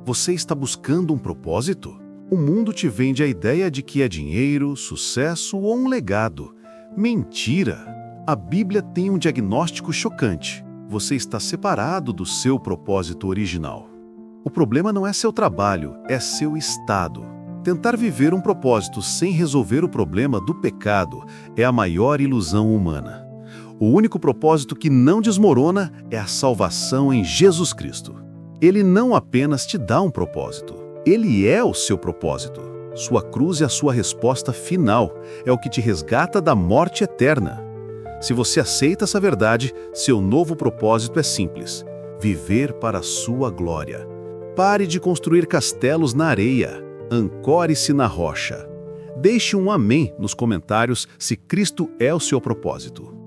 Você está buscando um propósito? O mundo te vende a ideia de que é dinheiro, sucesso ou um legado. Mentira! A Bíblia tem um diagnóstico chocante. Você está separado do seu propósito original. O problema não é seu trabalho, é seu estado. Tentar viver um propósito sem resolver o problema do pecado é a maior ilusão humana. O único propósito que não desmorona é a salvação em Jesus Cristo. Ele não apenas te dá um propósito, ele é o seu propósito. Sua cruz é a sua resposta final, é o que te resgata da morte eterna. Se você aceita essa verdade, seu novo propósito é simples: viver para a sua glória. Pare de construir castelos na areia, ancore-se na rocha. Deixe um amém nos comentários se Cristo é o seu propósito.